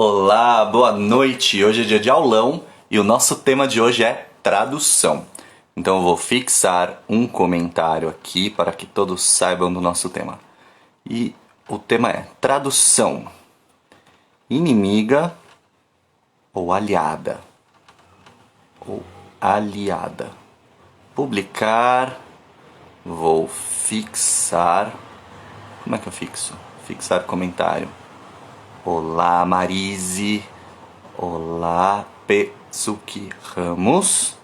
Olá, boa noite! Hoje é dia de aulão e o nosso tema de hoje é tradução. Então eu vou fixar um comentário aqui para que todos saibam do nosso tema. E o tema é tradução. Inimiga ou aliada? Ou aliada. Publicar. Vou fixar. Como é que eu fixo? Fixar comentário. Olá, Marise. Olá, Petsuki Ramos.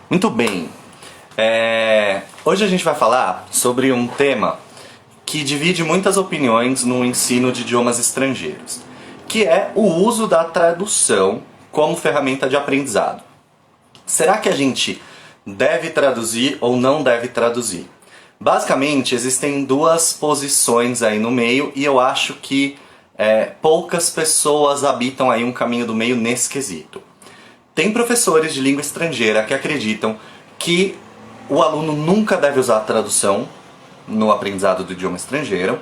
Muito bem. Hoje a gente vai falar sobre um tema que divide muitas opiniões no ensino de idiomas estrangeiros, que é o uso da tradução como ferramenta de aprendizado. Será que a gente deve traduzir ou não deve traduzir? Basicamente, existem duas posições aí no meio e eu acho que poucas pessoas habitam aí um caminho do meio nesse quesito. Tem professores de língua estrangeira que acreditam que o aluno nunca deve usar a tradução no aprendizado do idioma estrangeiro.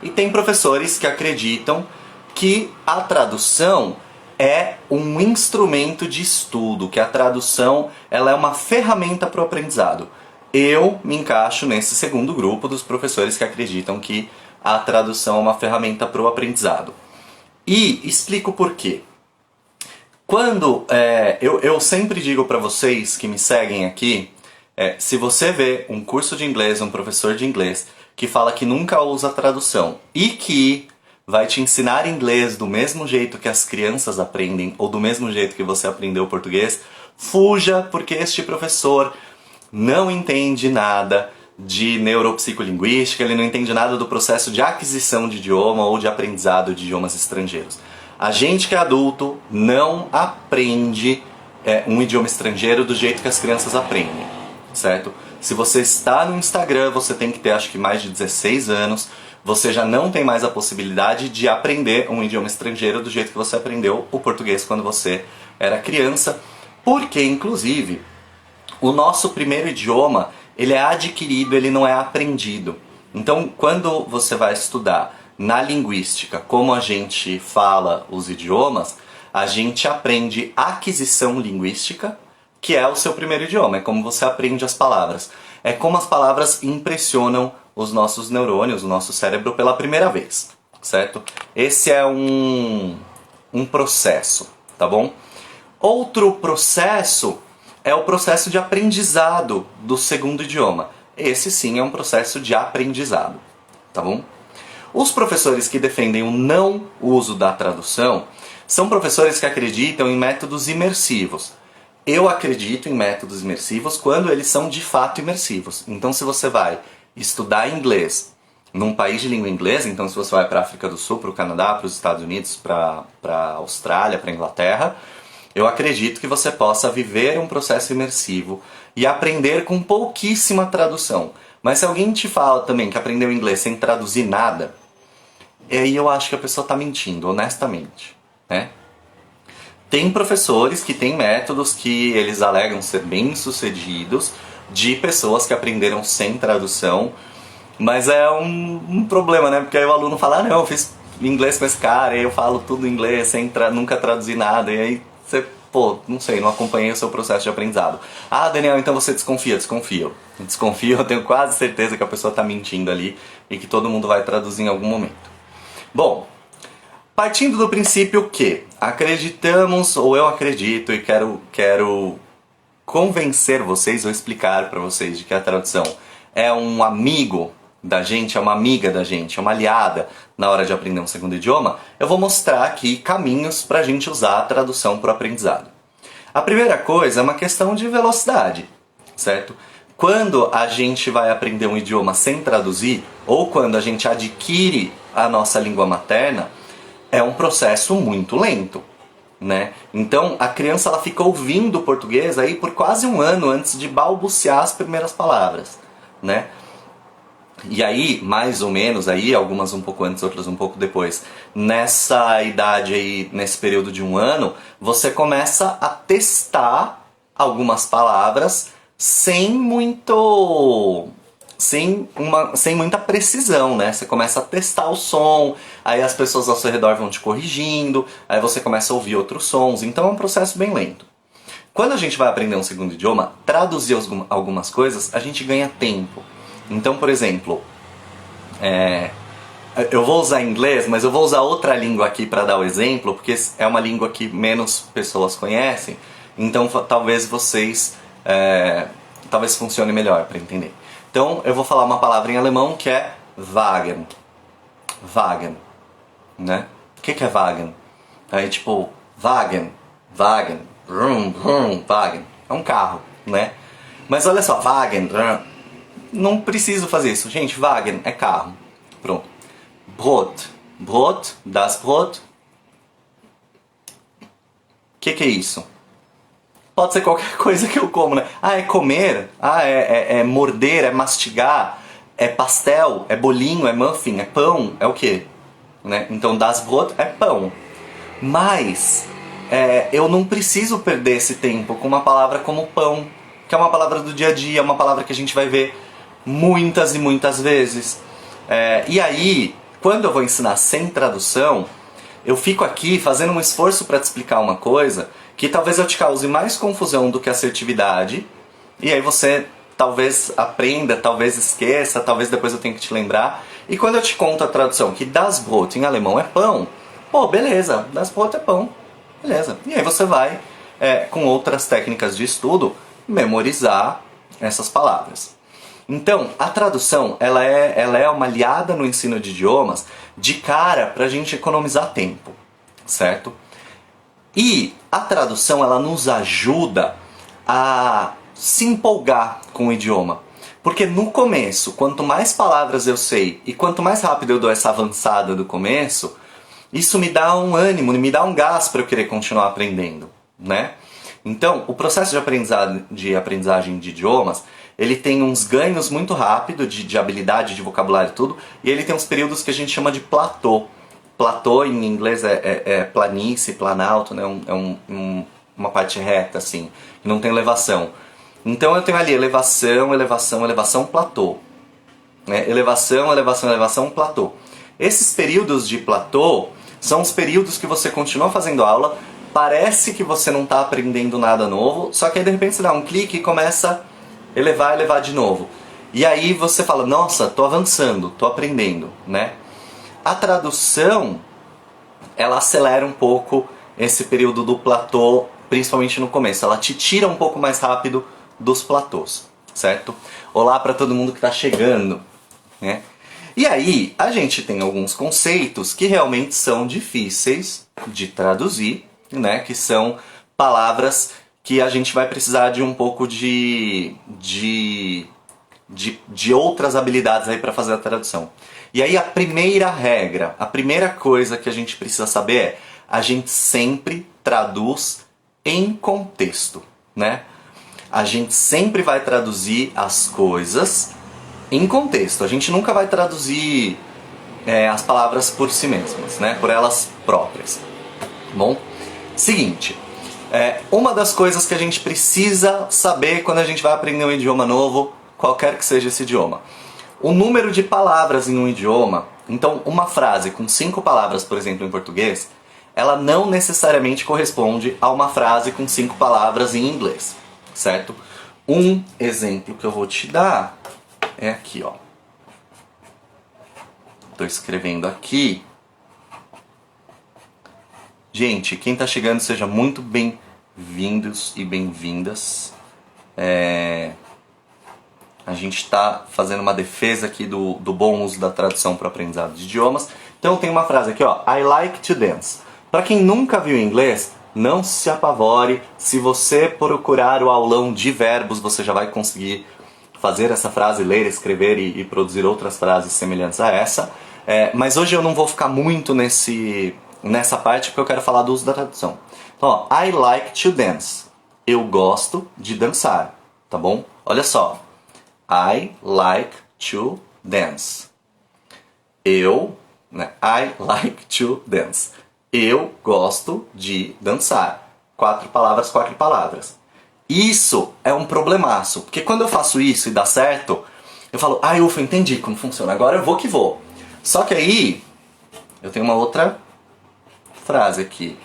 E tem professores que acreditam que a tradução é um instrumento de estudo, que a tradução ela é uma ferramenta para o aprendizado. Eu me encaixo nesse segundo grupo dos professores que acreditam que a tradução é uma ferramenta para o aprendizado. E explico por quê. Quando eu sempre digo para vocês que me seguem aqui, se você vê um curso de inglês, um professor de inglês que fala que nunca usa tradução e que vai te ensinar inglês do mesmo jeito que as crianças aprendem ou do mesmo jeito que você aprendeu português, fuja, porque este professor não entende nada de neuropsicolinguística, ele não entende nada do processo de aquisição de idioma ou de aprendizado de idiomas estrangeiros. A gente que é adulto não aprende um idioma estrangeiro do jeito que as crianças aprendem, certo? Se você está no Instagram, você tem que ter acho que mais de 16 anos, você já não tem mais a possibilidade de aprender um idioma estrangeiro do jeito que você aprendeu o português quando você era criança, porque inclusive o nosso primeiro idioma, ele é adquirido, ele não é aprendido. Então, quando você vai estudar na linguística como a gente fala os idiomas, a gente aprende aquisição linguística, que é o seu primeiro idioma, é como você aprende as palavras. É como as palavras impressionam os nossos neurônios, o nosso cérebro pela primeira vez, certo? Esse é um processo, tá bom? Outro processo é o processo de aprendizado do segundo idioma. Esse sim é um processo de aprendizado, tá bom? Os professores que defendem o não uso da tradução são professores que acreditam em métodos imersivos. Eu acredito em métodos imersivos quando eles são de fato imersivos. Então, se você vai estudar inglês num país de língua inglesa, então se você vai para a África do Sul, para o Canadá, para os Estados Unidos, para a Austrália, para a Inglaterra, eu acredito que você possa viver um processo imersivo e aprender com pouquíssima tradução. Mas se alguém te fala também que aprendeu inglês sem traduzir nada, aí eu acho que a pessoa está mentindo, honestamente, né? Tem professores que têm métodos que eles alegam ser bem-sucedidos de pessoas que aprenderam sem tradução, mas é um problema, né? Porque aí o aluno fala, não, eu fiz inglês com esse cara, e eu falo tudo em inglês sem nunca traduzir nada, e aí você, não sei, não acompanhei o seu processo de aprendizado. Ah, Daniel, então você desconfia? Desconfio. Desconfio, eu tenho quase certeza que a pessoa está mentindo ali e que todo mundo vai traduzir em algum momento. Bom, partindo do princípio que acreditamos, ou eu acredito e quero convencer vocês ou explicar para vocês de que a tradução é um amigo da gente, é uma amiga da gente, é uma aliada na hora de aprender um segundo idioma, eu vou mostrar aqui caminhos para a gente usar a tradução para o aprendizado. A primeira coisa é uma questão de velocidade, certo? Quando a gente vai aprender um idioma sem traduzir, ou quando a gente adquire a nossa língua materna, é um processo muito lento, né? Então a criança ela fica ouvindo português aí por quase um ano antes de balbuciar as primeiras palavras, né? E aí, mais ou menos, aí, algumas um pouco antes, outras um pouco depois, nessa idade aí, nesse período de um ano, você começa a testar algumas palavras sem muito sem muita precisão, né? Você começa a testar o som, aí as pessoas ao seu redor vão te corrigindo, aí você começa a ouvir outros sons, então é um processo bem lento. Quando a gente vai aprender um segundo idioma, traduzir algumas coisas, a gente ganha tempo. Então, por exemplo, eu vou usar inglês, mas eu vou usar outra língua aqui para dar o exemplo, porque é uma língua que menos pessoas conhecem, então talvez talvez funcione melhor para entender. Então eu vou falar uma palavra em alemão que é Wagen. Wagen, né? O que é Wagen? Aí tipo, Wagen, Wagen, vrum, vrum, Wagen. É um carro, né? Mas olha só, Wagen, vrum, não preciso fazer isso. Gente, Wagen é carro. Pronto. Brot. Brot, das Brot. O que é isso? Pode ser qualquer coisa que eu como, né? Ah, é comer? Ah, é morder, é mastigar? É pastel? É bolinho? É muffin? É pão? É o quê? Né? Então, das Brot é pão. Mas eu não preciso perder esse tempo com uma palavra como pão, que é uma palavra do dia a dia, uma palavra que a gente vai ver muitas e muitas vezes. E aí, quando eu vou ensinar sem tradução, eu fico aqui fazendo um esforço para te explicar uma coisa que talvez eu te cause mais confusão do que assertividade, e aí você talvez aprenda, talvez esqueça, talvez depois eu tenha que te lembrar. E quando eu te conto a tradução, que das Brot em alemão é pão, pô, beleza, das Brot é pão, beleza. E aí você vai, com outras técnicas de estudo, memorizar essas palavras. Então, a tradução, ela é uma aliada no ensino de idiomas de cara para a gente economizar tempo, certo? E a tradução, ela nos ajuda a se empolgar com o idioma. Porque no começo, quanto mais palavras eu sei e quanto mais rápido eu dou essa avançada do começo, isso me dá um ânimo, me dá um gás para eu querer continuar aprendendo, né? Então, o processo de aprendizagem de idiomas, ele tem uns ganhos muito rápido de habilidade, de vocabulário e tudo, e ele tem uns períodos que a gente chama de platô. Platô em inglês é planície, planalto, né? Uma parte reta, assim, que não tem elevação. Então eu tenho ali elevação, elevação, elevação, platô. Elevação, elevação, elevação, platô. Esses períodos de platô são os períodos que você continua fazendo aula, parece que você não está aprendendo nada novo, só que aí de repente você dá um clique e começa a elevar, elevar de novo. E aí você fala, nossa, tô avançando, tô aprendendo, né? A tradução, ela acelera um pouco esse período do platô, principalmente no começo. Ela te tira um pouco mais rápido dos platôs, certo? Olá para todo mundo que está chegando, né? E aí, a gente tem alguns conceitos que realmente são difíceis de traduzir, né? Que são palavras que a gente vai precisar de um pouco de outras habilidades aí para fazer a tradução. E aí a primeira regra, a primeira coisa que a gente precisa saber é: a gente sempre traduz em contexto, né? A gente sempre vai traduzir as coisas em contexto. A gente nunca vai traduzir as palavras por si mesmas, né? Por elas próprias. Bom, seguinte, uma das coisas que a gente precisa saber quando a gente vai aprender um idioma novo, qualquer que seja esse idioma, o número de palavras em um idioma. Então, uma frase com 5 palavras, por exemplo, em português, ela não necessariamente corresponde a uma frase com 5 palavras em inglês, certo? Um exemplo que eu vou te dar é aqui, ó. Estou escrevendo aqui. Gente, quem está chegando, seja muito bem-vindos e bem-vindas. A gente está fazendo uma defesa aqui do bom uso da tradução para o aprendizado de idiomas. Então tem uma frase aqui, ó, I like to dance. Para quem nunca viu inglês, não se apavore. Se você procurar o aulão de verbos, você já vai conseguir fazer essa frase, ler, escrever e produzir outras frases semelhantes a essa. Mas hoje eu não vou ficar muito nessa parte, porque eu quero falar do uso da tradução. Então, ó, I like to dance. Eu gosto de dançar, tá bom? Olha só. I like to dance. I like to dance. Eu gosto de dançar. 4 palavras, 4 palavras. Isso é um problemaço, porque quando eu faço isso e dá certo, Eu falo, ufa, entendi como funciona, agora eu vou que vou. Só que aí, eu tenho uma outra frase aqui.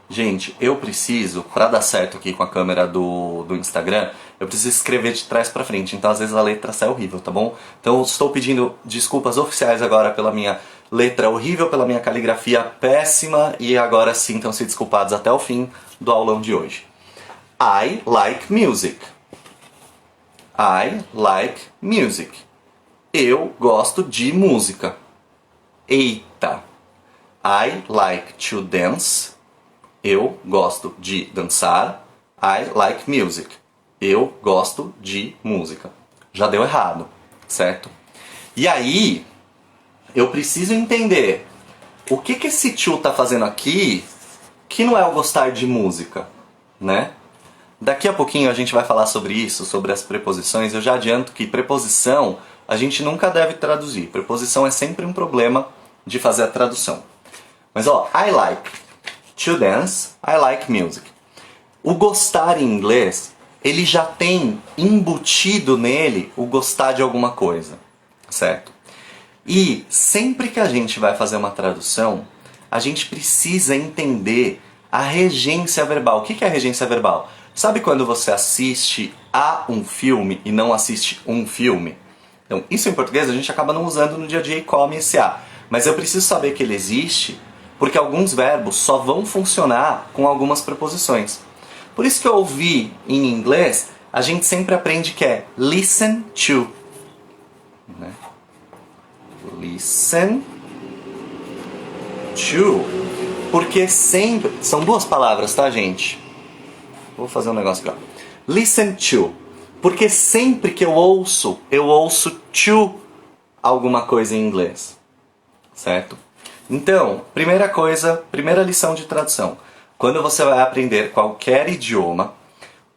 Gente, eu preciso, pra dar certo aqui com a câmera do Instagram, eu preciso escrever de trás pra frente, então às vezes a letra sai horrível, tá bom? Então eu estou pedindo desculpas oficiais agora pela minha letra horrível, pela minha caligrafia péssima, e agora sintam-se desculpados até o fim do aulão de hoje. I like music. I like music. Eu gosto de música. Eita. I like to dance. Eu gosto de dançar. I like music. Eu gosto de música. Já deu errado, certo? E aí, eu preciso entender o que esse tio tá fazendo aqui que não é o gostar de música, né? Daqui a pouquinho a gente vai falar sobre isso, sobre as preposições. Eu já adianto que preposição a gente nunca deve traduzir. Preposição é sempre um problema de fazer a tradução. Mas ó, I like to dance, I like music. O gostar em inglês, ele já tem embutido nele o gostar de alguma coisa, certo? E sempre que a gente vai fazer uma tradução, a gente precisa entender a regência verbal. O que é a regência verbal? Sabe quando você assiste a um filme e não assiste um filme? Então, isso em português a gente acaba não usando no dia a dia e come esse A. Mas eu preciso saber que ele existe, porque alguns verbos só vão funcionar com algumas preposições. Por isso que eu ouvi em inglês, a gente sempre aprende que é listen to. Né? Listen to. Porque sempre... São duas palavras, tá, gente? Vou fazer um negócio aqui, ó. Listen to. Porque sempre que eu ouço to alguma coisa em inglês. Certo? Então, primeira coisa, primeira lição de tradução. Quando você vai aprender qualquer idioma,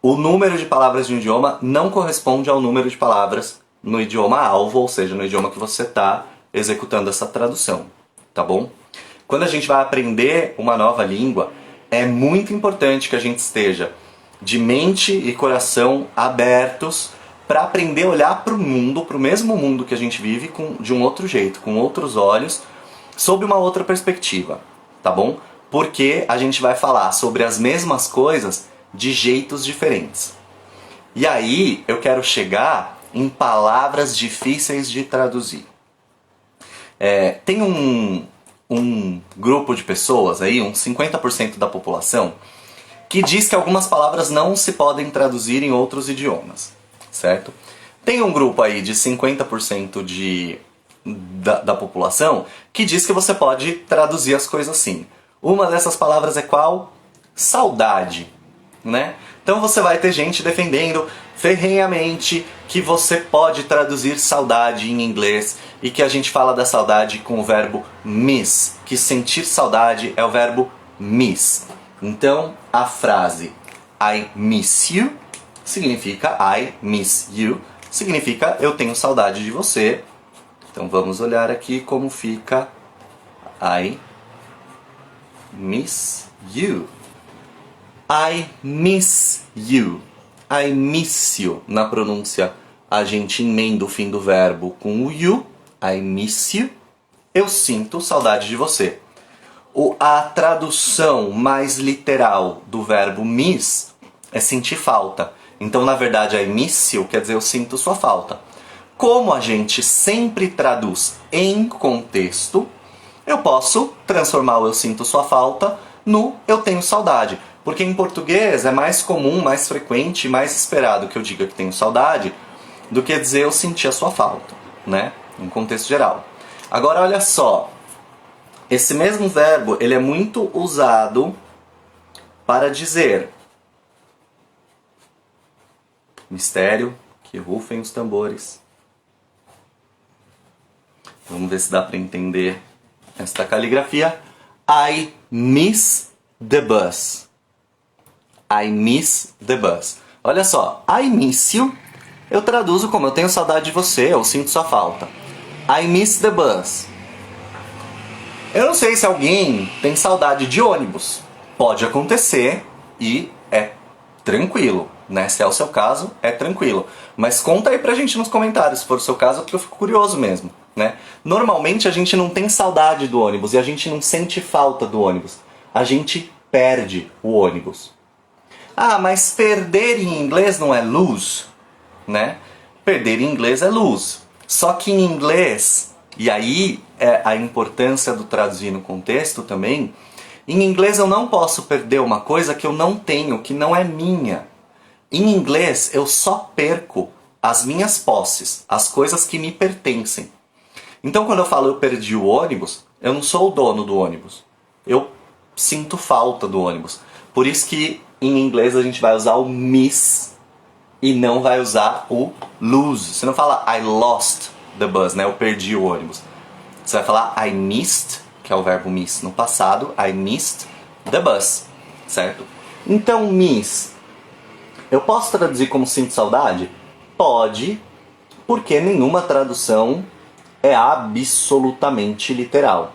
o número de palavras de um idioma não corresponde ao número de palavras no idioma alvo, ou seja, no idioma que você está executando essa tradução. Tá bom? Quando a gente vai aprender uma nova língua, é muito importante que a gente esteja de mente e coração abertos para aprender a olhar para o mundo, para o mesmo mundo que a gente vive, de um outro jeito, com outros olhos, sob uma outra perspectiva, tá bom? Porque a gente vai falar sobre as mesmas coisas de jeitos diferentes. E aí eu quero chegar em palavras difíceis de traduzir. Tem um grupo de pessoas aí, uns 50% da população, que diz que algumas palavras não se podem traduzir em outros idiomas, certo? Tem um grupo aí de 50% da população que diz que você pode traduzir as coisas assim. Uma dessas palavras é qual? Saudade, né? Então você vai ter gente defendendo ferrenhamente que você pode traduzir saudade em inglês e que a gente fala da saudade com o verbo miss, que sentir saudade é o verbo miss. Então, a frase I miss you significa I miss you, significa eu tenho saudade de você. Então vamos olhar aqui como fica I miss you. I miss you. I miss you. Na pronúncia, a gente emenda o fim do verbo com o you. I miss you. Eu sinto saudade de você. A tradução mais literal do verbo miss é sentir falta. Então, na verdade, I miss you quer dizer eu sinto sua falta. Como a gente sempre traduz em contexto, eu posso transformar o eu sinto sua falta no eu tenho saudade. Porque em português é mais comum, mais frequente, mais esperado que eu diga que tenho saudade do que dizer eu senti a sua falta, né? Em contexto geral. Agora, olha só. Esse mesmo verbo, ele é muito usado para dizer mistério, que rufem os tambores. Vamos ver se dá para entender esta caligrafia. I miss the bus. I miss the bus. Olha só, I miss you, eu traduzo como eu tenho saudade de você, eu sinto sua falta. I miss the bus. Eu não sei se alguém tem saudade de ônibus. Pode acontecer e é tranquilo, né? Se é o seu caso, é tranquilo. Mas conta aí pra gente nos comentários, se for o seu caso, porque eu fico curioso mesmo, né? Normalmente a gente não tem saudade do ônibus e a gente não sente falta do ônibus. A gente perde o ônibus. Ah, mas perder em inglês não é lose, né? Perder em inglês é lose. Só que em inglês, e aí é a importância do traduzir no contexto também, em inglês eu não posso perder uma coisa que eu não tenho, que não é minha. Em inglês eu só perco as minhas posses, as coisas que me pertencem. Então quando eu falo eu perdi o ônibus, eu não sou o dono do ônibus. Eu sinto falta do ônibus. Por isso que em inglês a gente vai usar o miss e não vai usar o lose. Você não fala I lost the bus, né? Eu perdi o ônibus. Você vai falar I missed, que é o verbo miss no passado, I missed the bus, certo? Então, miss, eu posso traduzir como sinto saudade? Pode, porque nenhuma tradução é absolutamente literal,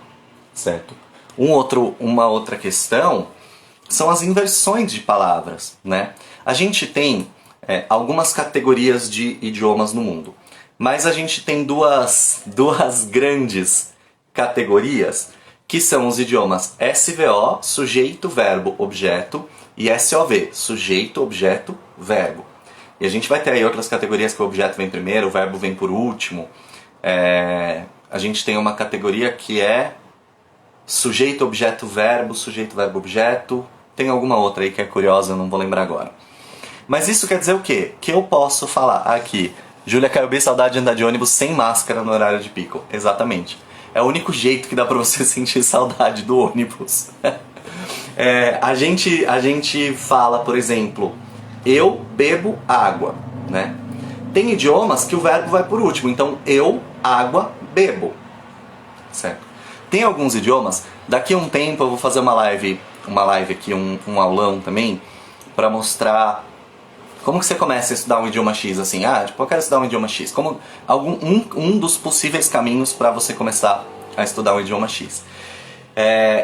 certo? Uma outra questão são as inversões de palavras, né? A gente tem algumas categorias de idiomas no mundo, mas a gente tem duas grandes categorias, que são os idiomas SVO, sujeito, verbo, objeto, e SOV, sujeito, objeto, verbo. E a gente vai ter aí outras categorias que o objeto vem primeiro, o verbo vem por último. A gente tem uma categoria que é sujeito, objeto, verbo, sujeito, verbo, objeto. Tem alguma outra aí que é curiosa, eu não vou lembrar agora. Mas isso quer dizer o quê? Que eu posso falar aqui, Júlia caiu bem, saudade de andar de ônibus sem máscara no horário de pico. Exatamente. É o único jeito que dá pra você sentir saudade do ônibus. A gente fala, por exemplo, eu bebo água, né? Tem idiomas que o verbo vai por último, então eu, água, bebo, certo? Tem alguns idiomas, daqui a um tempo eu vou fazer uma live aqui, um aulão também, pra mostrar como que você começa a estudar um idioma X, assim, eu quero estudar um idioma X, como um dos possíveis caminhos para você começar a estudar um idioma X.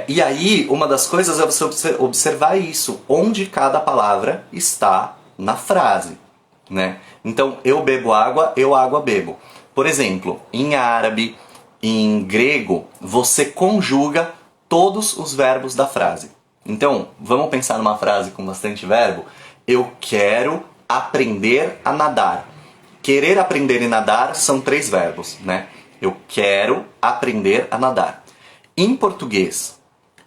E aí, uma das coisas é você observar isso, onde cada palavra está na frase, né? Então, eu bebo água, eu água bebo. Por exemplo, em árabe, em grego, você conjuga todos os verbos da frase. Então, vamos pensar numa frase com bastante verbo. Eu quero aprender a nadar. Querer aprender e nadar são 3 verbos, né? Eu quero aprender a nadar. Em português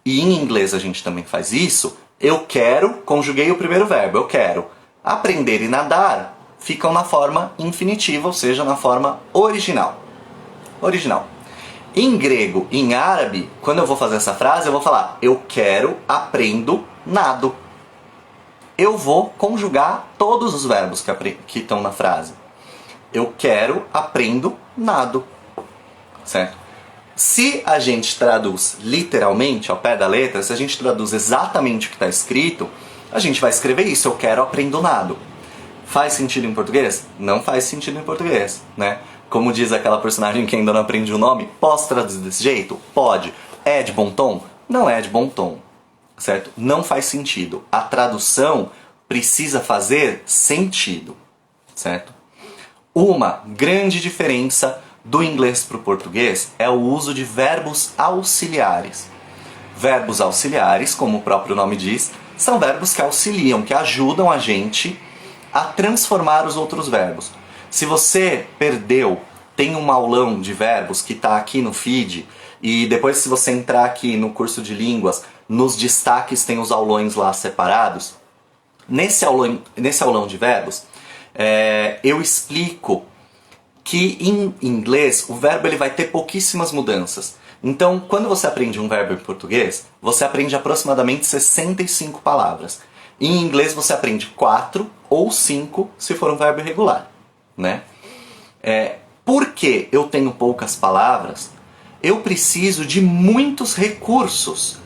e em inglês a gente também faz isso. Eu quero, conjuguei o primeiro verbo, eu quero. Aprender e nadar ficam na forma infinitiva, ou seja, na forma original. Em grego e em árabe, quando eu vou fazer essa frase, eu vou falar eu quero, aprendo, nado. Eu vou conjugar todos os verbos que estão na frase. Eu quero, aprendo, nado. Certo? Se a gente traduz literalmente, ao pé da letra, se a gente traduz exatamente o que está escrito, a gente vai escrever isso, eu quero, aprendo, nado. Faz sentido em português? Não faz sentido em português, né? Como diz aquela personagem que ainda não aprende o nome, posso traduzir desse jeito? Pode. É de bom tom? Não é de bom tom. Certo? Não faz sentido. A tradução precisa fazer sentido, certo? Uma grande diferença do inglês para o português é o uso de verbos auxiliares. Verbos auxiliares, como o próprio nome diz, são verbos que auxiliam, que ajudam a gente a transformar os outros verbos. Se você perdeu, tem um aulão de verbos que está aqui no feed, e depois se você entrar aqui no curso de línguas, nos destaques tem os aulões lá separados. Nesse aulão de verbos, eu explico que em inglês o verbo ele vai ter pouquíssimas mudanças. Então, quando você aprende um verbo em português, você aprende aproximadamente 65 palavras. Em inglês você aprende 4 ou 5 se for um verbo irregular, né? Porque eu tenho poucas palavras, eu preciso de muitos recursos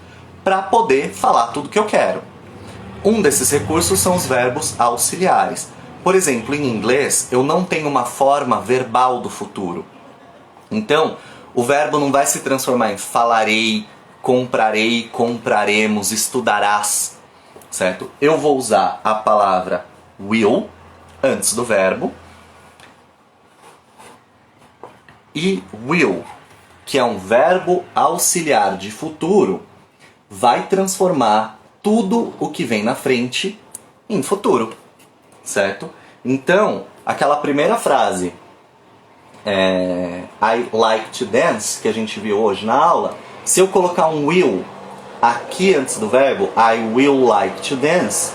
para poder falar tudo que eu quero. Um desses recursos são os verbos auxiliares. Por exemplo, em inglês, eu não tenho uma forma verbal do futuro. Então, o verbo não vai se transformar em falarei, comprarei, compraremos, estudarás. certo? Eu vou usar a palavra will antes do verbo. E will, que é um verbo auxiliar de futuro, vai transformar tudo o que vem na frente em futuro, certo? Então, aquela primeira frase, I like to dance, que a gente viu hoje na aula, se eu colocar um will aqui antes do verbo, I will like to dance,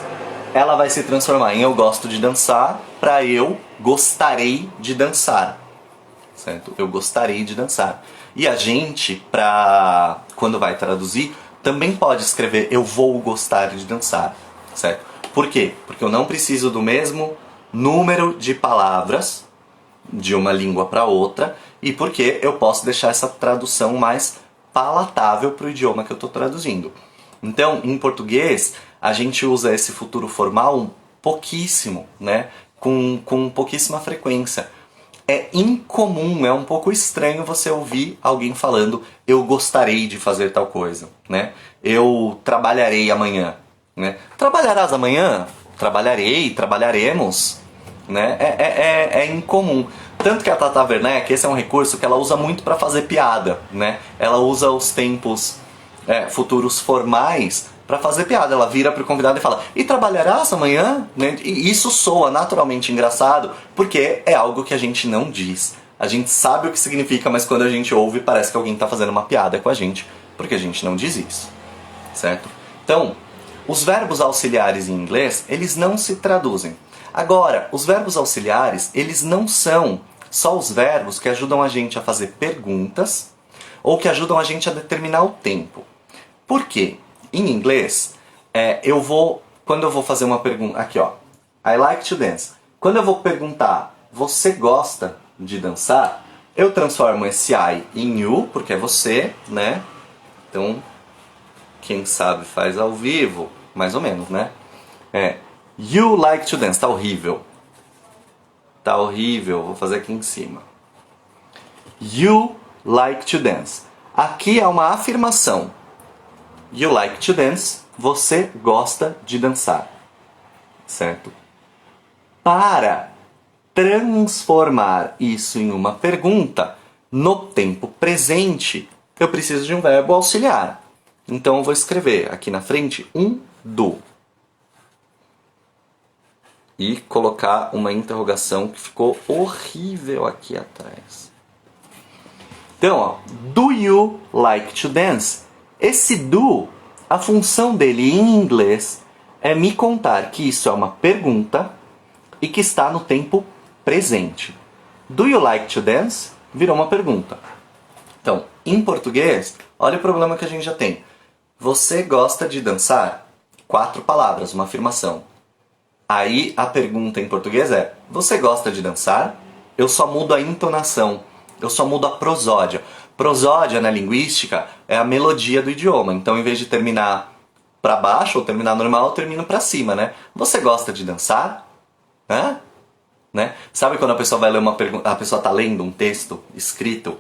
ela vai se transformar em eu gosto de dançar para eu gostarei de dançar, certo? Eu gostarei de dançar. E a gente, quando vai traduzir, também pode escrever eu vou gostar de dançar, certo? Por quê? Porque eu não preciso do mesmo número de palavras de uma língua para outra e porque eu posso deixar essa tradução mais palatável para o idioma que eu estou traduzindo. Então, em português, a gente usa esse futuro formal pouquíssimo, né? Com pouquíssima frequência. É incomum, é um pouco estranho você ouvir alguém falando eu gostaria de fazer tal coisa, né? Eu trabalharei amanhã, né? Trabalharás amanhã? Trabalharei, trabalharemos, né? É incomum. Tanto que a Tata Werneck, esse é um recurso que ela usa muito para fazer piada, né? Ela usa os tempos futuros formais para fazer piada. Ela vira pro convidado e fala, e trabalharás amanhã? Né? E isso soa naturalmente engraçado, porque é algo que a gente não diz. A gente sabe o que significa, mas quando a gente ouve, parece que alguém está fazendo uma piada com a gente, porque a gente não diz isso, certo? Então, os verbos auxiliares em inglês, eles não se traduzem. Agora, os verbos auxiliares, eles não são só os verbos que ajudam a gente a fazer perguntas ou que ajudam a gente a determinar o tempo. Por quê? Em inglês, quando eu vou fazer uma pergunta, aqui ó, I like to dance. Quando eu vou perguntar, você gosta de dançar? Eu transformo esse I em you, porque é você, né? Então, quem sabe faz ao vivo, mais ou menos, né? You like to dance, tá horrível. Tá horrível, vou fazer aqui em cima. You like to dance. Aqui é uma afirmação. You like to dance, você gosta de dançar, certo? Para transformar isso em uma pergunta, no tempo presente, eu preciso de um verbo auxiliar. Então eu vou escrever aqui na frente um do. E colocar uma interrogação que ficou horrível aqui atrás. Então, ó, do you like to dance? Esse do, a função dele em inglês é me contar que isso é uma pergunta e que está no tempo presente. Do you like to dance? Virou uma pergunta. Então, em português, olha o problema que a gente já tem. Você gosta de dançar? 4 palavras, uma afirmação. Aí a pergunta em português é, você gosta de dançar? Eu só mudo a entonação, eu só mudo a prosódia. Prosódia na linguística é a melodia do idioma. Então, em vez de terminar para baixo ou terminar normal, eu termino para cima, né? Você gosta de dançar? Hã? Né? Sabe quando a pessoa vai ler uma pergunta, a pessoa tá lendo um texto escrito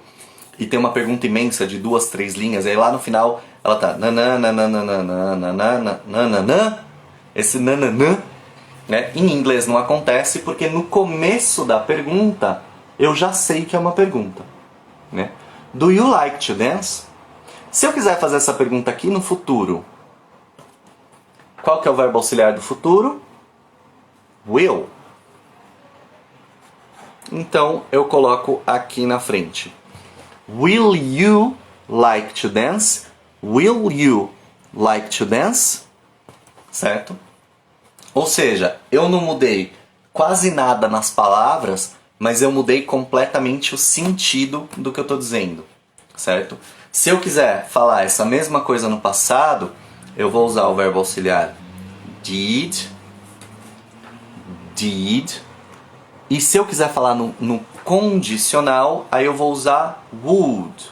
e tem uma pergunta imensa de 2, 3 linhas, e aí lá no final ela tá nananana, esse nananã, né? Em inglês não acontece porque no começo da pergunta eu já sei que é uma pergunta, né? Do you like to dance? Se eu quiser fazer essa pergunta aqui no futuro, qual que é o verbo auxiliar do futuro? Will. Então eu coloco aqui na frente. Will you like to dance? Will you like to dance? Certo? Ou seja, eu não mudei quase nada nas palavras, mas eu mudei completamente o sentido do que eu estou dizendo, certo? Se eu quiser falar essa mesma coisa no passado, eu vou usar o verbo auxiliar did. E se eu quiser falar no condicional, aí eu vou usar would.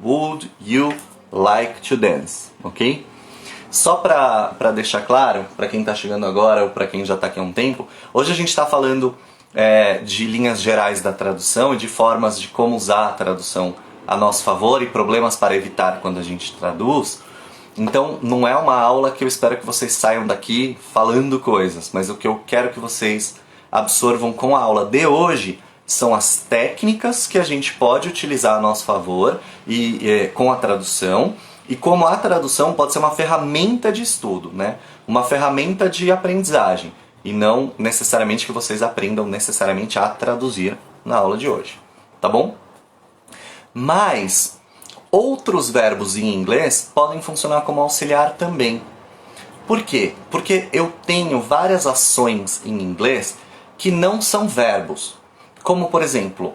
Would you like to dance? Ok? Só para deixar claro, para quem está chegando agora ou para quem já está aqui há um tempo, hoje a gente está falando de linhas gerais da tradução e de formas de como usar a tradução a nosso favor e problemas para evitar quando a gente traduz. Então não é uma aula que eu espero que vocês saiam daqui falando coisas, mas o que eu quero que vocês absorvam com a aula de hoje são as técnicas que a gente pode utilizar a nosso favor e com a tradução, e como a tradução pode ser uma ferramenta de estudo, né? Uma ferramenta de aprendizagem, e não necessariamente que vocês aprendam necessariamente a traduzir na aula de hoje, tá bom? Mas outros verbos em inglês podem funcionar como auxiliar também. Por quê? Porque eu tenho várias ações em inglês que não são verbos. Como, por exemplo,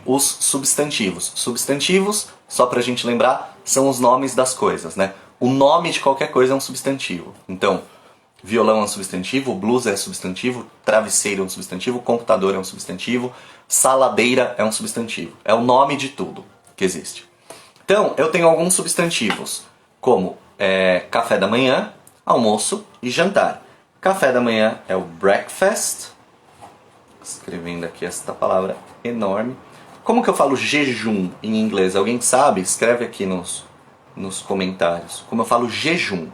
os substantivos. Substantivos, só pra gente lembrar, são os nomes das coisas, né? O nome de qualquer coisa é um substantivo. Então, violão é um substantivo, blusa é substantivo, travesseiro é um substantivo, computador é um substantivo, saladeira é um substantivo. É o nome de tudo que existe. Então, eu tenho alguns substantivos, como café da manhã, almoço e jantar. Café da manhã é o breakfast, escrevendo aqui esta palavra enorme. Como que eu falo jejum em inglês? Alguém sabe? Escreve aqui nos comentários. Como eu falo jejum?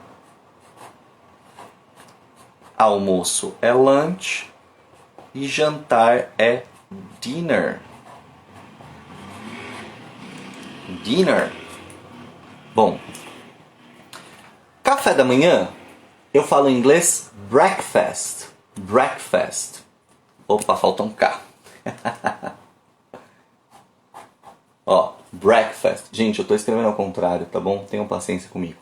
Almoço é lunch e jantar é dinner. Dinner. Bom, café da manhã eu falo em inglês breakfast. Breakfast. Opa, falta um K. Ó, breakfast. Gente, eu tô escrevendo ao contrário, tá bom? Tenham paciência comigo.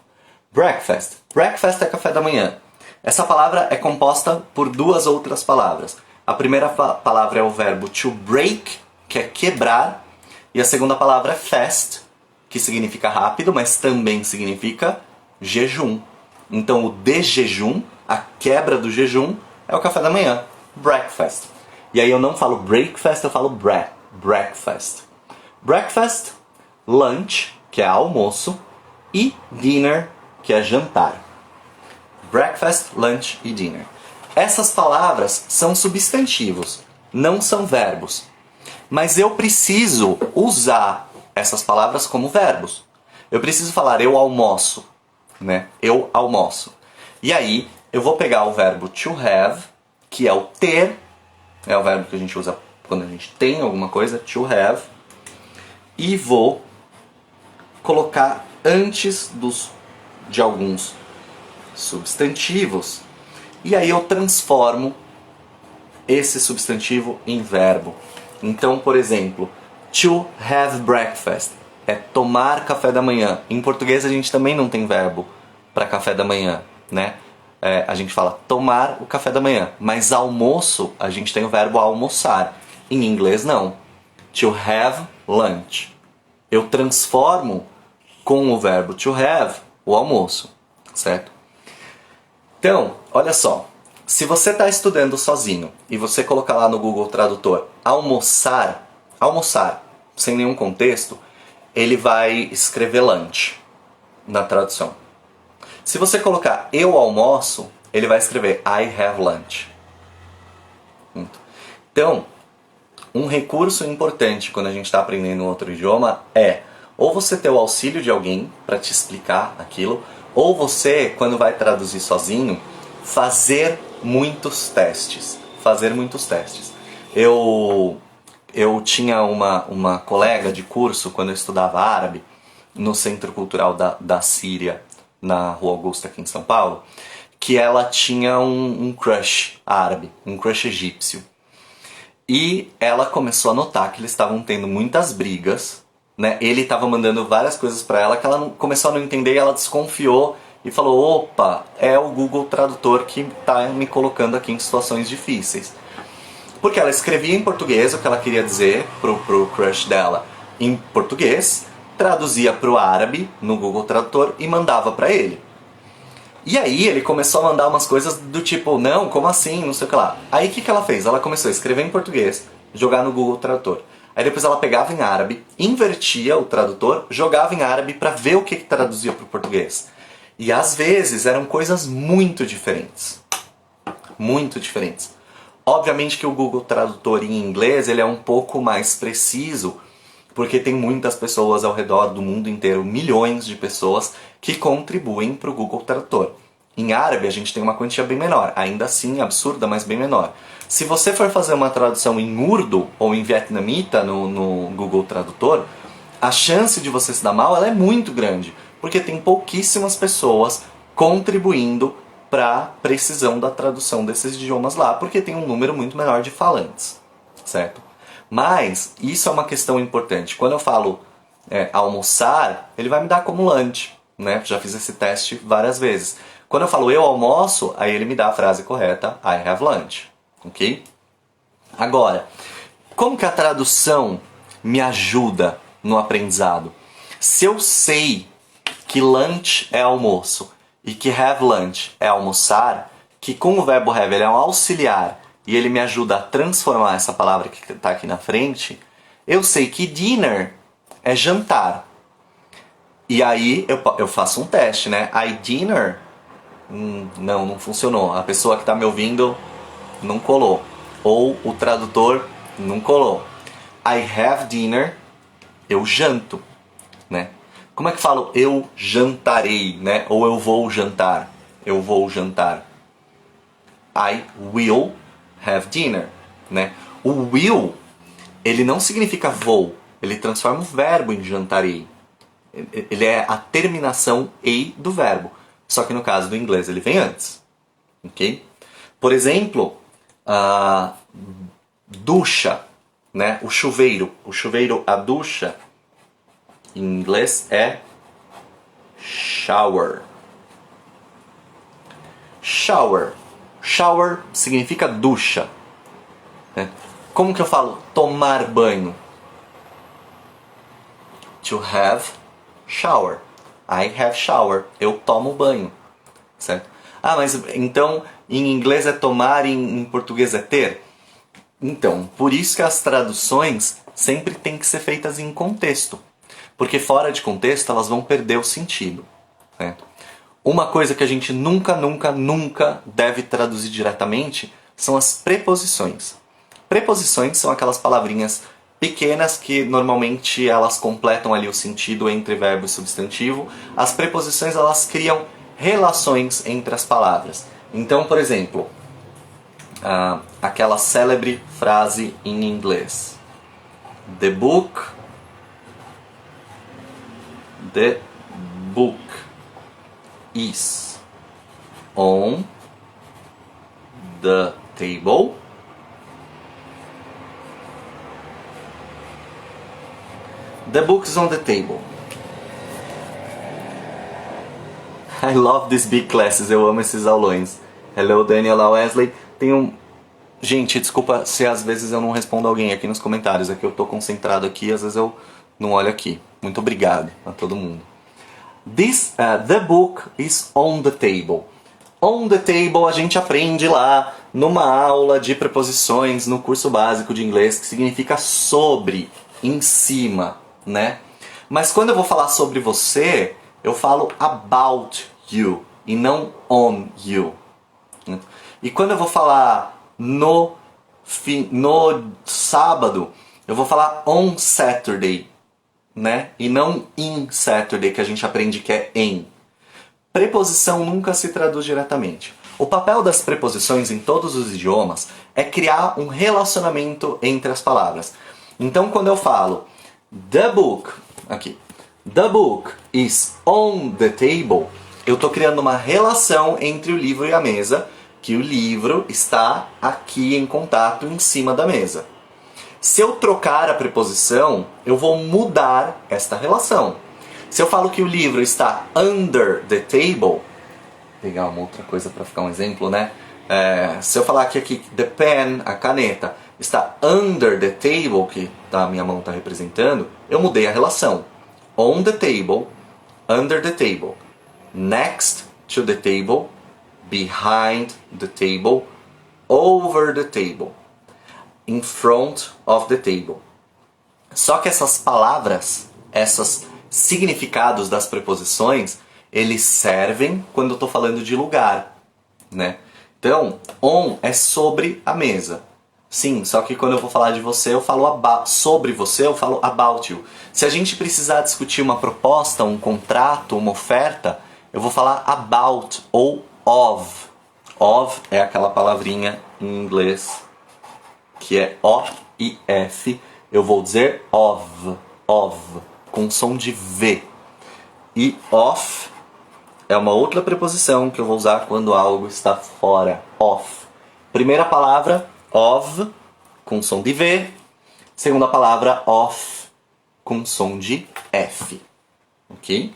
Breakfast. Breakfast é café da manhã. Essa palavra é composta por duas outras palavras. A primeira palavra é o verbo to break, que é quebrar. E a segunda palavra é fast, que significa rápido, mas também significa jejum. Então o de jejum, a quebra do jejum, é o café da manhã. Breakfast. E aí eu não falo breakfast, eu falo breakfast. Breakfast, lunch, que é almoço, e dinner, que é jantar. Breakfast, lunch e dinner. Essas palavras são substantivos, não são verbos. Mas eu preciso usar essas palavras como verbos. Eu preciso falar eu almoço, né? Eu almoço. E aí eu vou pegar o verbo to have, que é o ter, é o verbo que a gente usa quando a gente tem alguma coisa, to have, e vou colocar antes de alguns substantivos, e aí eu transformo esse substantivo em verbo. Então, por exemplo, to have breakfast é tomar café da manhã. Em português a gente também não tem verbo para café da manhã, né? A gente fala tomar o café da manhã, mas almoço a gente tem o verbo almoçar. Em inglês não. To have lunch. Eu transformo com o verbo to have o almoço, certo? Então, olha só. Se você está estudando sozinho e você colocar lá no Google Tradutor almoçar, sem nenhum contexto, ele vai escrever lunch na tradução. Se você colocar eu almoço, ele vai escrever I have lunch. Então, um recurso importante quando a gente está aprendendo um outro idioma é ou você ter o auxílio de alguém para te explicar aquilo, ou você, quando vai traduzir sozinho, fazer muitos testes. Eu tinha uma colega de curso, quando eu estudava árabe, no Centro Cultural da Síria, na Rua Augusta, aqui em São Paulo, que ela tinha um crush árabe, um crush egípcio. E ela começou a notar que eles estavam tendo muitas brigas, né? Ele estava mandando várias coisas para ela que ela começou a não entender e ela desconfiou e falou, opa, é o Google Tradutor que está me colocando aqui em situações difíceis. Porque ela escrevia em português o que ela queria dizer pro crush dela em português, traduzia pro árabe no Google Tradutor e mandava para ele. E aí ele começou a mandar umas coisas do tipo, não, como assim, não sei o que lá. Aí o que ela fez? Ela começou a escrever em português, jogar no Google Tradutor. Aí depois ela pegava em árabe, invertia o tradutor, jogava em árabe para ver o que traduzia pro português. E às vezes eram coisas muito diferentes. Muito diferentes. Obviamente que o Google Tradutor em inglês ele é um pouco mais preciso, porque tem muitas pessoas ao redor do mundo inteiro, milhões de pessoas que contribuem para o Google Tradutor. Em árabe a gente tem uma quantia bem menor, ainda assim absurda, mas bem menor. Se você for fazer uma tradução em urdu ou em vietnamita no Google Tradutor, a chance de você se dar mal ela é muito grande, porque tem pouquíssimas pessoas contribuindo para a precisão da tradução desses idiomas lá, porque tem um número muito menor de falantes, certo? Mas isso é uma questão importante. Quando eu falo almoçar, ele vai me dar como lunch, né? Já fiz esse teste várias vezes. Quando eu falo eu almoço, aí ele me dá a frase correta, I have lunch, ok? Agora, como que a tradução me ajuda no aprendizado? Se eu sei que lunch é almoço e que have lunch é almoçar, que com o verbo have ele é um auxiliar e ele me ajuda a transformar essa palavra que está aqui na frente, eu sei que dinner é jantar. E aí eu faço um teste, né? I dinner... não funcionou. A pessoa que está me ouvindo não colou. Ou o tradutor não colou. I have dinner, eu janto, né? Como é que falo eu jantarei, né? Ou eu vou jantar. Eu vou jantar. I will have dinner, né? O will, ele não significa vou. Ele transforma o verbo em jantarei. Ele é a terminação ei do verbo. Só que no caso do inglês ele vem antes. Ok? Por exemplo, ducha, né? O chuveiro. O chuveiro, a ducha, em inglês é shower. Shower. Shower significa ducha. Né? Como que eu falo tomar banho? To have shower. I have shower. Eu tomo banho. Certo? Ah, mas então em inglês é tomar e em português é ter? Então, por isso que as traduções sempre têm que ser feitas em contexto. Porque fora de contexto elas vão perder o sentido. Certo? Uma coisa que a gente nunca deve traduzir diretamente são as preposições. Preposições são aquelas palavrinhas pequenas que normalmente elas completam ali o sentido entre verbo e substantivo. As preposições elas criam relações entre as palavras. Então, por exemplo, aquela célebre frase em inglês: The book is on the table. The book is on the table. I love these big classes. Eu amo esses aulões. Hello, Daniela Wesley. Gente, desculpa se às vezes eu não respondo alguém aqui nos comentários. É que eu tô concentrado aqui, às vezes eu não olho aqui. Muito obrigado a todo mundo. The book is on the table. On the table a gente aprende lá numa aula de preposições no curso básico de inglês, que significa sobre, em cima, né? Mas quando eu vou falar sobre você, eu falo about you e não on you. E quando eu vou falar no sábado, eu vou falar on Saturday, né? E não in Saturday, que a gente aprende que é em. Preposição nunca se traduz diretamente. O papel das preposições em todos os idiomas é criar um relacionamento entre as palavras. Então quando eu falo the book is on the table, eu estou criando uma relação entre o livro e a mesa, que o livro está aqui em contato em cima da mesa. Se eu trocar a preposição, eu vou mudar esta relação. Se eu falo que o livro está under the table, vou pegar uma outra coisa para ficar um exemplo, né? Se eu falar que aqui the pen, a caneta, está under the table, que a minha mão está representando, eu mudei a relação. On the table, under the table, next to the table, behind the table, over the table, in front of the table. Só que essas palavras, esses significados das preposições, eles servem quando eu estou falando de lugar, né? Então, on é sobre a mesa, Sim, só que quando eu vou falar de você, eu falo sobre você, eu falo about you. Se a gente precisar discutir uma proposta, um contrato, uma oferta, eu vou falar about ou of. Of é aquela palavrinha em inglês que é O e F. Eu vou dizer of, com som de V. E of é uma outra preposição que eu vou usar quando algo está fora. Of. Primeira palavra, of, com som de V. Segunda palavra, off, com som de F. Ok?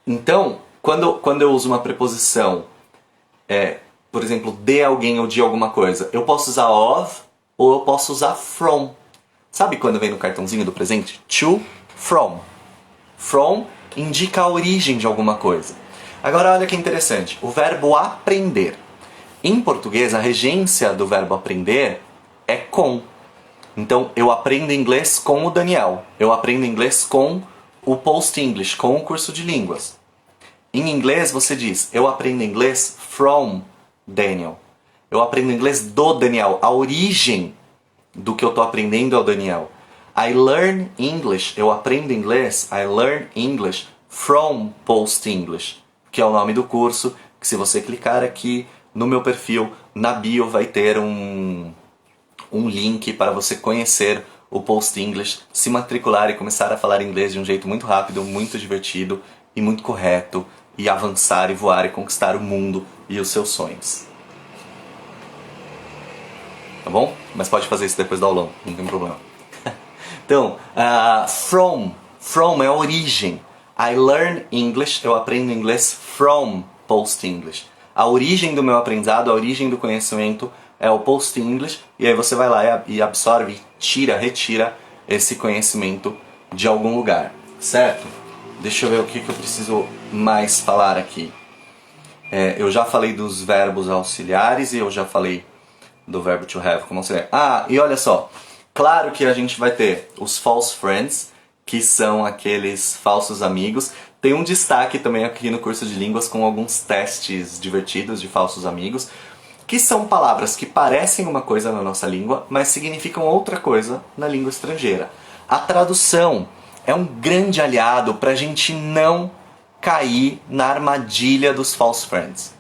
Então, quando eu uso uma preposição, por exemplo, de alguém ou de alguma coisa, eu posso usar of ou eu posso usar from. Sabe quando vem no cartãozinho do presente? To, from. From indica a origem de alguma coisa. Agora olha que interessante, o verbo aprender. Em português, a regência do verbo aprender é com. Então, eu aprendo inglês com o Daniel. Eu aprendo inglês com o Post English, com o curso de línguas. Em inglês, você diz, eu aprendo inglês from Daniel. Eu aprendo inglês do Daniel. A origem do que eu estou aprendendo é o Daniel. I learn English. Eu aprendo inglês. I learn English from Post English, que é o nome do curso, que se você clicar aqui no meu perfil, na bio vai ter um link para você conhecer o Post English, se matricular e começar a falar inglês de um jeito muito rápido, muito divertido e muito correto, e avançar e voar e conquistar o mundo e os seus sonhos. Tá bom? Mas pode fazer isso depois do aulão, não tem problema. Então, from é a origem. I learn English, eu aprendo inglês from Post English. A origem do meu aprendizado, a origem do conhecimento é o Post English, e aí você vai lá e absorve, retira esse conhecimento de algum lugar, certo? Deixa eu ver o que eu preciso mais falar aqui. Eu já falei dos verbos auxiliares e eu já falei do verbo to have como auxiliar. E olha só, claro que a gente vai ter os false friends, que são aqueles falsos amigos. Tem um destaque também aqui no curso de línguas com alguns testes divertidos de falsos amigos, que são palavras que parecem uma coisa na nossa língua, mas significam outra coisa na língua estrangeira. A tradução é um grande aliado para a gente não cair na armadilha dos false friends.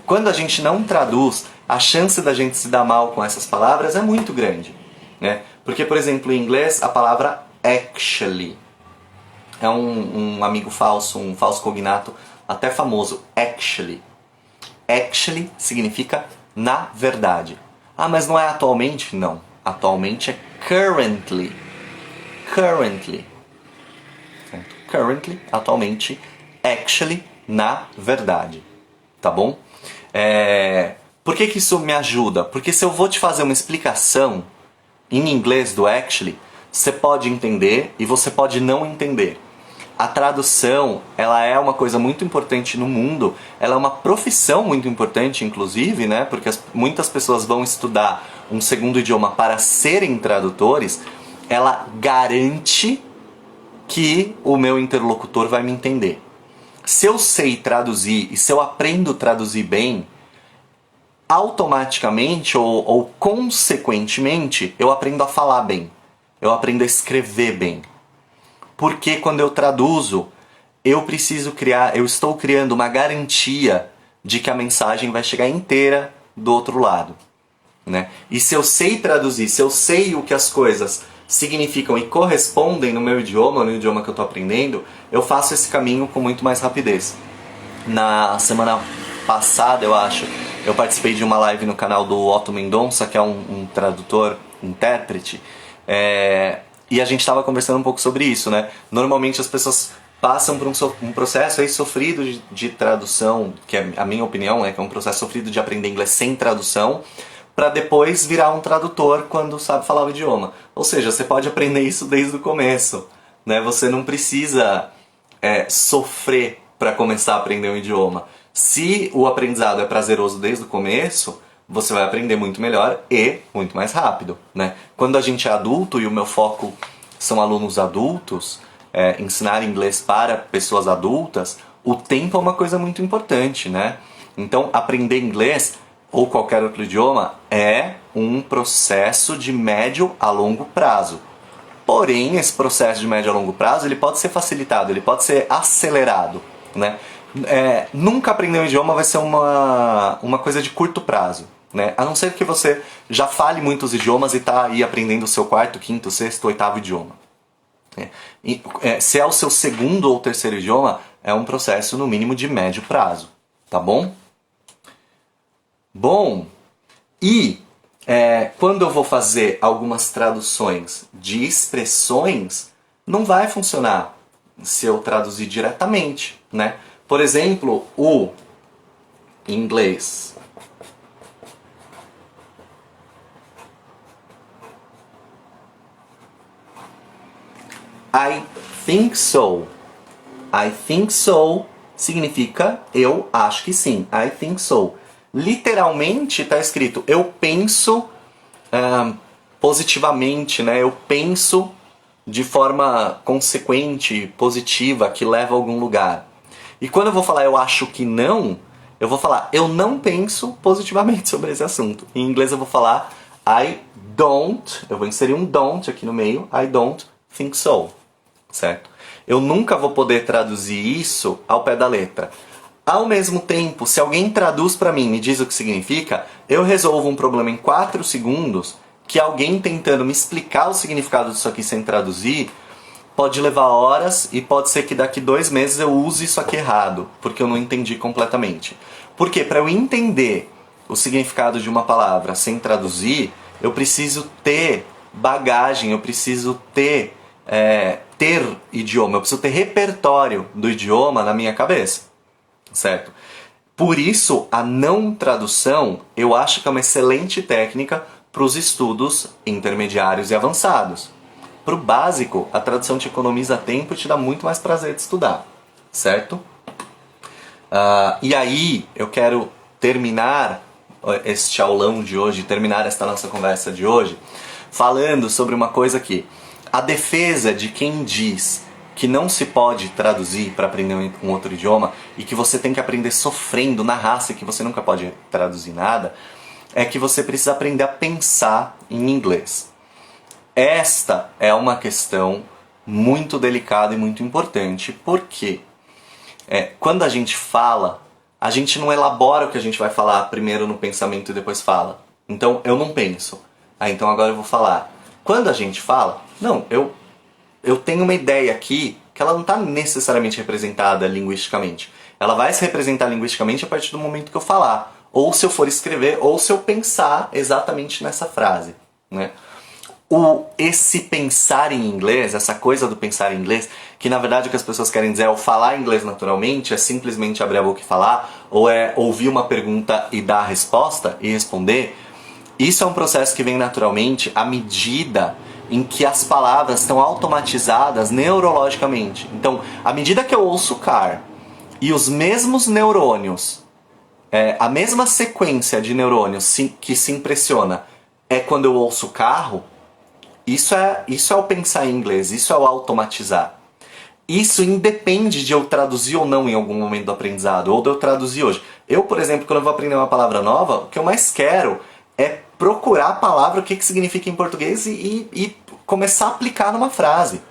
Quando a gente não traduz, a chance da gente se dar mal com essas palavras é muito grande, né? Porque, por exemplo, em inglês, a palavra actually é um amigo falso, um falso cognato até famoso, actually. Actually significa na verdade. Mas não é atualmente? Não. Atualmente é currently. Currently. Currently, atualmente, actually, na verdade. Tá bom? Por que isso me ajuda? Porque se eu vou te fazer uma explicação em inglês do actually, você pode entender e você pode não entender. A tradução, ela é uma coisa muito importante no mundo, ela é uma profissão muito importante, inclusive, né? Porque muitas pessoas vão estudar um segundo idioma para serem tradutores, ela garante que o meu interlocutor vai me entender. Se eu sei traduzir e se eu aprendo a traduzir bem, automaticamente ou consequentemente, eu aprendo a falar bem, eu aprendo a escrever bem. Porque quando eu traduzo, eu estou criando uma garantia de que a mensagem vai chegar inteira do outro lado, né? E se eu sei traduzir, se eu sei o que as coisas significam e correspondem no meu idioma, no idioma que eu estou aprendendo, eu faço esse caminho com muito mais rapidez. Na semana passada, eu acho, eu participei de uma live no canal do Otto Mendonça, que é um tradutor, intérprete, e a gente estava conversando um pouco sobre isso, né? Normalmente as pessoas passam por um processo aí sofrido de tradução, que é a minha opinião, que é um processo sofrido de aprender inglês sem tradução, para depois virar um tradutor quando sabe falar o idioma. Ou seja, você pode aprender isso desde o começo, né? Você não precisa sofrer para começar a aprender um idioma. Se o aprendizado é prazeroso desde o começo, você vai aprender muito melhor e muito mais rápido, né? Quando a gente é adulto e o meu foco são alunos adultos, ensinar inglês para pessoas adultas, o tempo é uma coisa muito importante, né? Então, aprender inglês ou qualquer outro idioma, é um processo de médio a longo prazo. Porém, esse processo de médio a longo prazo ele pode ser facilitado, ele pode ser acelerado, né? Nunca aprender um idioma vai ser uma coisa de curto prazo, né? A não ser que você já fale muitos idiomas e está aí aprendendo o seu quarto, quinto, sexto, oitavo idioma. Se é o seu segundo ou terceiro idioma, é um processo no mínimo de médio prazo, tá bom? Bom, e quando eu vou fazer algumas traduções de expressões, não vai funcionar se eu traduzir diretamente, né? Por exemplo, o inglês. I think so. I think so significa eu acho que sim. I think so. Literalmente está escrito eu penso positivamente, né? Eu penso de forma consequente, positiva, que leva a algum lugar. E quando eu vou falar eu acho que não, eu vou falar eu não penso positivamente sobre esse assunto. Em inglês eu vou falar I don't, eu vou inserir um don't aqui no meio, I don't think so, certo? Eu nunca vou poder traduzir isso ao pé da letra. Ao mesmo tempo, se alguém traduz para mim e me diz o que significa, eu resolvo um problema em 4 segundos que alguém tentando me explicar o significado disso aqui sem traduzir pode levar horas e pode ser que daqui 2 meses eu use isso aqui errado, porque eu não entendi completamente. Porque para eu entender o significado de uma palavra sem traduzir, eu preciso ter bagagem, eu preciso ter idioma, eu preciso ter repertório do idioma na minha cabeça, certo? Por isso, a não tradução eu acho que é uma excelente técnica para os estudos intermediários e avançados. Para o básico, a tradução te economiza tempo e te dá muito mais prazer de estudar, certo? E aí, eu quero terminar este aulão de hoje, terminar esta nossa conversa de hoje, falando sobre uma coisa que a defesa de quem diz que não se pode traduzir para aprender um outro idioma e que você tem que aprender sofrendo na raça e que você nunca pode traduzir nada, é que você precisa aprender a pensar em inglês. Esta é uma questão muito delicada e muito importante, porque quando a gente fala, a gente não elabora o que a gente vai falar primeiro no pensamento e depois fala. Então, eu não penso. Então agora eu vou falar. Quando a gente fala, não, eu tenho uma ideia aqui que ela não está necessariamente representada linguisticamente. Ela vai se representar linguisticamente a partir do momento que eu falar. Ou se eu for escrever, ou se eu pensar exatamente nessa frase, né? Esse pensar em inglês, essa coisa do pensar em inglês, que na verdade o que as pessoas querem dizer é o falar inglês naturalmente, é simplesmente abrir a boca e falar, ou é ouvir uma pergunta e dar a resposta e responder. Isso é um processo que vem naturalmente à medida em que as palavras estão automatizadas neurologicamente. Então, à medida que eu ouço car e os mesmos neurônios, a mesma sequência de neurônios que se impressiona é quando eu ouço carro, isso é o pensar em inglês, isso é o automatizar. Isso independe de eu traduzir ou não em algum momento do aprendizado, ou de eu traduzir hoje. Eu, por exemplo, quando eu vou aprender uma palavra nova, o que eu mais quero é procurar a palavra, o que significa em português e começar a aplicar numa frase.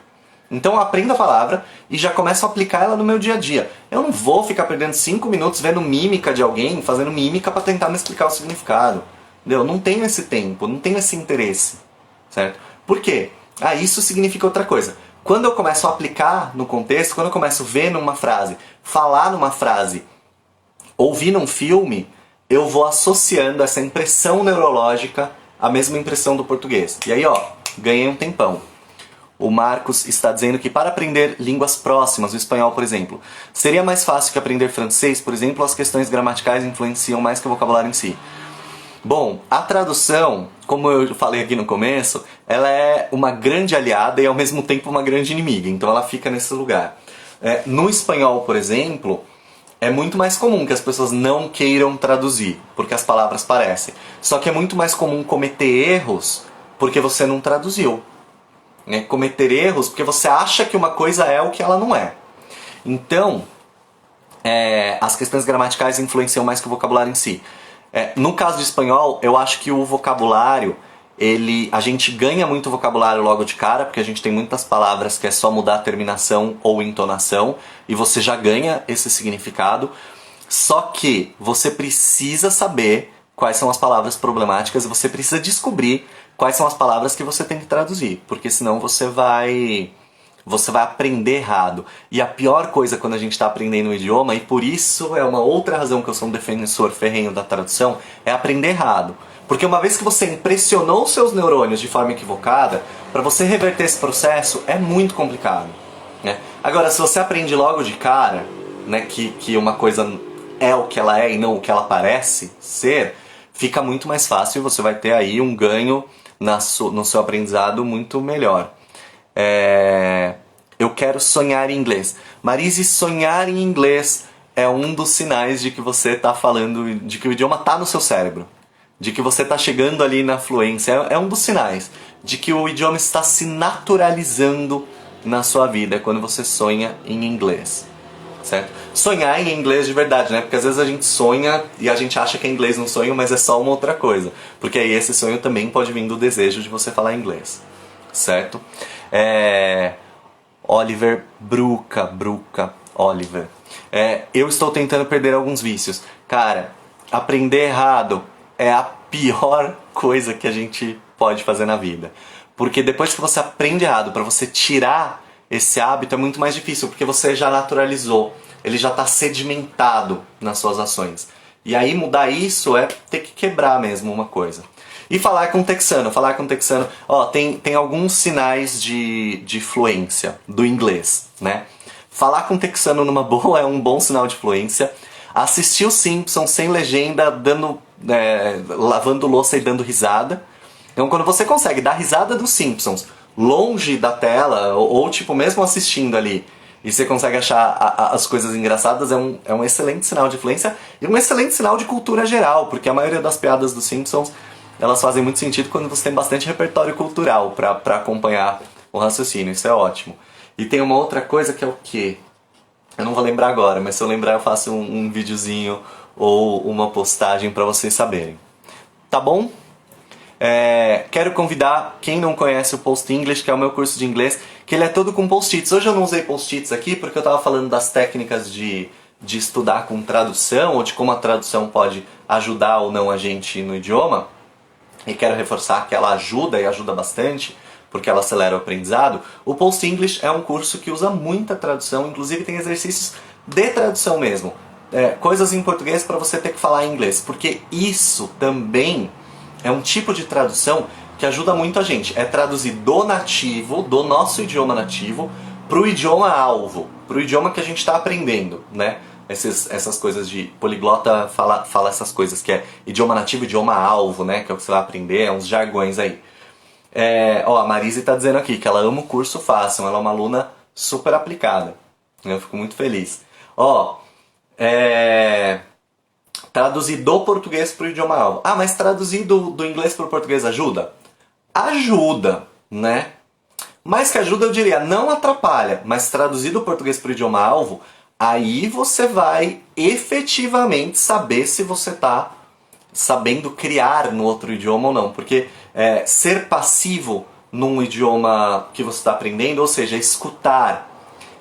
Então eu aprendo a palavra e já começo a aplicar ela no meu dia a dia. Eu não vou ficar perdendo 5 minutos vendo mímica de alguém, fazendo mímica para tentar me explicar o significado. Entendeu? Eu não tenho esse tempo, não tenho esse interesse. Certo? Por quê? Isso significa outra coisa. Quando eu começo a aplicar no contexto, quando eu começo a ver numa frase, falar numa frase, ouvir num filme, eu vou associando essa impressão neurológica à mesma impressão do português. E aí, ganhei um tempão. O Marcos está dizendo que para aprender línguas próximas, o espanhol, por exemplo, seria mais fácil que aprender francês, por exemplo, as questões gramaticais influenciam mais que o vocabulário em si. Bom, a tradução, como eu falei aqui no começo, ela é uma grande aliada e ao mesmo tempo uma grande inimiga, então ela fica nesse lugar. No espanhol, por exemplo, é muito mais comum que as pessoas não queiram traduzir, porque as palavras parecem. Só que é muito mais comum cometer erros porque você não traduziu. Cometer erros porque você acha que uma coisa é o que ela não é. Então, as questões gramaticais influenciam mais que o vocabulário em si. No caso de espanhol, eu acho que o vocabulário, a gente ganha muito vocabulário logo de cara, porque a gente tem muitas palavras que é só mudar a terminação ou entonação, e você já ganha esse significado. Só que você precisa saber quais são as palavras problemáticas e você precisa descobrir quais são as palavras que você tem que traduzir, porque senão você vai aprender errado. E a pior coisa quando a gente está aprendendo um idioma, e por isso é uma outra razão que eu sou um defensor ferrenho da tradução, é aprender errado. Porque uma vez que você impressionou os seus neurônios de forma equivocada, para você reverter esse processo é muito complicado, né? Agora, se você aprende logo de cara, né, que uma coisa é o que ela é e não o que ela parece ser, fica muito mais fácil e você vai ter aí um ganho no seu aprendizado muito melhor. Eu quero sonhar em inglês. Marise, sonhar em inglês é um dos sinais de que você está falando, de que o idioma está no seu cérebro, de que você está chegando ali na fluência. É um dos sinais de que o idioma está se naturalizando na sua vida quando você sonha em inglês, certo? Sonhar em inglês de verdade, né? Porque às vezes a gente sonha e a gente acha que é inglês no sonho, mas é só uma outra coisa. Porque aí esse sonho também pode vir do desejo de você falar inglês, certo? Oliver, Oliver. Eu estou tentando perder alguns vícios. Cara, aprender errado é a pior coisa que a gente pode fazer na vida. Porque depois que você aprende errado, para você tirar esse hábito é muito mais difícil, porque você já naturalizou, ele já está sedimentado nas suas ações. E aí mudar isso é ter que quebrar mesmo uma coisa. E falar com texano, tem alguns sinais de fluência do inglês, né? Falar com texano numa boa é um bom sinal de fluência. Assistir os Simpsons sem legenda, lavando louça e dando risada. Então quando você consegue dar risada dos Simpsons longe da tela, ou tipo mesmo assistindo ali, e você consegue achar as coisas engraçadas, é um excelente sinal de fluência e um excelente sinal de cultura geral, porque a maioria das piadas dos Simpsons elas fazem muito sentido quando você tem bastante repertório cultural para acompanhar o raciocínio, isso é ótimo. E tem uma outra coisa que é o quê? Eu não vou lembrar agora, mas se eu lembrar eu faço um videozinho ou uma postagem para vocês saberem. Tá bom? Quero convidar quem não conhece o Post English, que é o meu curso de inglês, que ele é todo com post-its. Hoje eu não usei post-its aqui porque eu estava falando das técnicas de estudar com tradução, ou de como a tradução pode ajudar ou não a gente no idioma. E quero reforçar que ela ajuda e ajuda bastante, porque ela acelera o aprendizado. O Post English é um curso que usa muita tradução, inclusive tem exercícios de tradução mesmo. Coisas em português para você ter que falar em inglês, porque isso também é um tipo de tradução que ajuda muito a gente. É traduzir do nativo, do nosso idioma nativo, para o idioma alvo, para o idioma que a gente está aprendendo, né? Essas coisas de poliglota fala essas coisas, que é idioma nativo, idioma alvo, né? Que é o que você vai aprender, uns jargões aí. A Marise está dizendo aqui que ela ama o curso Façam, ela é uma aluna super aplicada. Eu fico muito feliz. Traduzir do português para o idioma alvo. Mas traduzir do inglês para o português ajuda? Ajuda, né? Mais que ajuda, eu diria, não atrapalha. Mas traduzir do português para o idioma alvo, aí você vai efetivamente saber se você está sabendo criar no outro idioma ou não. Porque ser passivo num idioma que você está aprendendo, ou seja, escutar,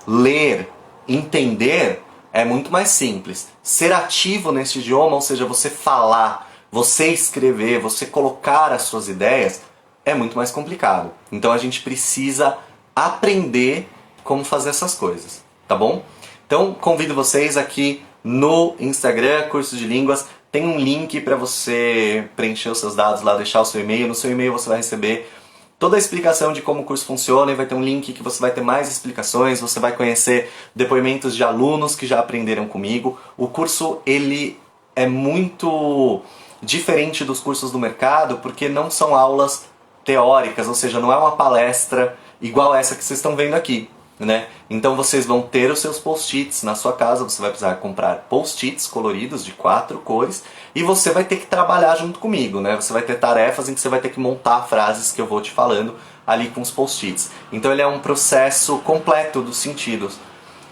ler, entender, é muito mais simples. Ser ativo nesse idioma, ou seja, você falar, você escrever, você colocar as suas ideias, é muito mais complicado. Então a gente precisa aprender como fazer essas coisas, tá bom? Então convido vocês aqui no Instagram, Curso de Línguas, tem um link para você preencher os seus dados lá, deixar o seu e-mail. No seu e-mail você vai receber toda a explicação de como o curso funciona, e vai ter um link que você vai ter mais explicações, você vai conhecer depoimentos de alunos que já aprenderam comigo. O curso ele é muito diferente dos cursos do mercado, porque não são aulas teóricas, ou seja, não é uma palestra igual essa que vocês estão vendo aqui, né? Então vocês vão ter os seus post-its na sua casa, você vai precisar comprar post-its coloridos de 4 cores e você vai ter que trabalhar junto comigo, né? Você vai ter tarefas em que você vai ter que montar frases que eu vou te falando ali com os post-its. Então ele é um processo completo dos sentidos.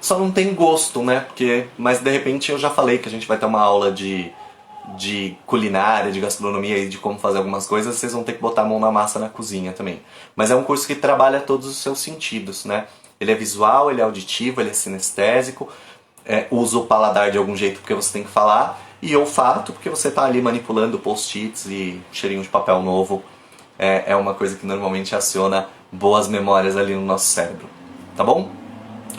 Só não tem gosto, né? Mas de repente eu já falei que a gente vai ter uma aula de de culinária, de gastronomia e de como fazer algumas coisas, vocês vão ter que botar a mão na massa na cozinha também. Mas é um curso que trabalha todos os seus sentidos, né? Ele é visual, ele é auditivo, ele é sinestésico, usa o paladar de algum jeito porque você tem que falar, e olfato porque você está ali manipulando post-its e cheirinho de papel novo. É uma coisa que normalmente aciona boas memórias ali no nosso cérebro. Tá bom?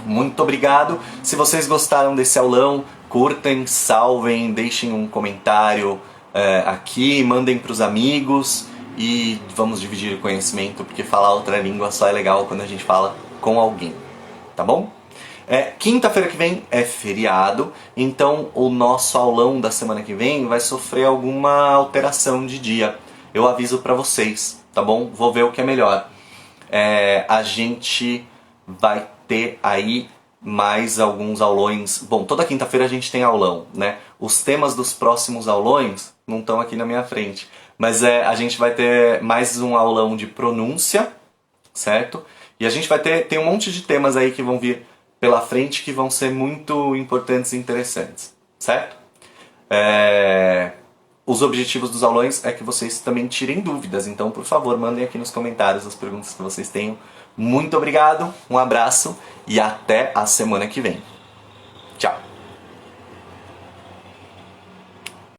Muito obrigado. Se vocês gostaram desse aulão, curtem, salvem, deixem um comentário aqui, mandem para os amigos e vamos dividir o conhecimento, porque falar outra língua só é legal quando a gente fala com alguém. Tá bom? Quinta-feira que vem é feriado, então o nosso aulão da semana que vem vai sofrer alguma alteração de dia. Eu aviso pra vocês, tá bom? Vou ver o que é melhor. A gente vai ter aí mais alguns aulões. Bom, toda quinta-feira a gente tem aulão, né? Os temas dos próximos aulões não estão aqui na minha frente, mas a gente vai ter mais um aulão de pronúncia, certo? E a gente vai tem um monte de temas aí que vão vir pela frente que vão ser muito importantes e interessantes, certo? Os objetivos dos aulões é que vocês também tirem dúvidas, então por favor mandem aqui nos comentários as perguntas que vocês tenham. Muito obrigado, um abraço e até a semana que vem.